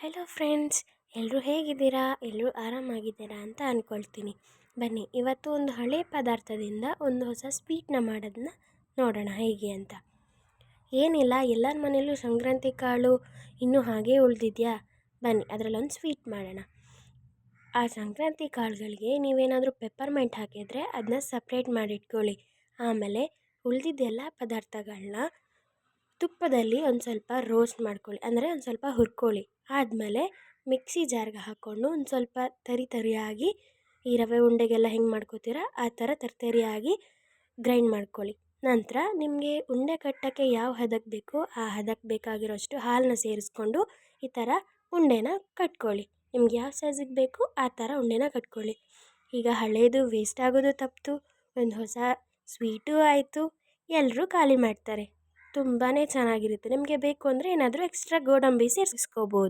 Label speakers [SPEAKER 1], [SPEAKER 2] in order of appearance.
[SPEAKER 1] Hello friends, ಎಲ್ಲರೂ ಹೇಗಿದ್ದೀರಾ? ಎಲ್ಲರೂ ಆರಾಮಾಗಿದ್ದೀರಾ ಅಂತ ಅಂದ್ಕೊಳ್ತೀನಿ. ಬನ್ನಿ, ಇವತ್ತು ಒಂದು ಹಳೆ ಪದಾರ್ಥದಿಂದ ಒಂದು ಹೊಸ ಸ್ವೀಟ್ನ ಮಾಡೋದನ್ನ ನೋಡೋಣ ಹೇಗೆ ಅಂತ. ಏನಿಲ್ಲ, ಎಲ್ಲರ ಮನೇಲೂ ಸಂಕ್ರಾಂತಿ ಕಾಳು ಇನ್ನೂ ಹಾಗೇ ಉಳಿದಿದೆಯಾ? ಬನ್ನಿ, ಅದರಲ್ಲೊಂದು ಸ್ವೀಟ್ ಮಾಡೋಣ. ಆ ಸಂಕ್ರಾಂತಿ ಕಾಳುಗಳಿಗೆ ನೀವೇನಾದರೂ ಪೆಪ್ಪರ್ಮೆಂಟ್ ಹಾಕಿದರೆ ಅದನ್ನ ಸಪ್ರೇಟ್ ಮಾಡಿಟ್ಕೊಳ್ಳಿ. ಆಮೇಲೆ ಉಳಿದಿದ್ದೆಲ್ಲ ಪದಾರ್ಥಗಳನ್ನ ತುಪ್ಪದಲ್ಲಿ ಒಂದು ಸ್ವಲ್ಪ ರೋಸ್ಟ್ ಮಾಡ್ಕೊಳ್ಳಿ, ಅಂದರೆ ಒಂದು ಸ್ವಲ್ಪ ಹುರ್ಕೊಳ್ಳಿ. ಆದಮೇಲೆ ಮಿಕ್ಸಿ ಜಾರ್ಗೆ ಹಾಕ್ಕೊಂಡು ಒಂದು ಸ್ವಲ್ಪ ತರಿಯಾಗಿ ಈ ರವೆ ಉಂಡೆಗೆಲ್ಲ ಹೆಂಗೆ ಮಾಡ್ಕೋತೀರಾ ಆ ಥರ ತರಿಯಾಗಿ ಗ್ರೈಂಡ್ ಮಾಡ್ಕೊಳ್ಳಿ. ನಂತರ ನಿಮಗೆ ಉಂಡೆ ಕಟ್ಟೋಕ್ಕೆ ಯಾವ ಹದಕ್ಕೆ ಬೇಕೋ ಆ ಹದಕ್ಕೆ ಬೇಕಾಗಿರೋಷ್ಟು ಹಾಲನ್ನ ಸೇರಿಸ್ಕೊಂಡು ಈ ಥರ ಉಂಡೆನ ಕಟ್ಕೊಳ್ಳಿ. ನಿಮ್ಗೆ ಯಾವ ಸೈಜಿಗೆ ಬೇಕು ಆ ಥರ ಉಂಡೆನ ಕಟ್ಕೊಳ್ಳಿ. ಈಗ ಹಳೇದು ವೇಸ್ಟ್ ಆಗೋದು ತಪ್ಪಿತು, ಒಂದು ಹೊಸ ಸ್ವೀಟೂ ಆಯಿತು, ಎಲ್ಲರೂ ಖಾಲಿ ಮಾಡ್ತಾರೆ. ತುಂಬಾ ಚೆನ್ನಾಗಿರುತ್ತೆ. ನಿಮಗೆ ಬೇಕು ಅಂದರೆ ಏನಾದರೂ ಎಕ್ಸ್ಟ್ರಾ ಗೋಡಂಬಿ ಸೇರಿಸ್ಕೋಬೋದು.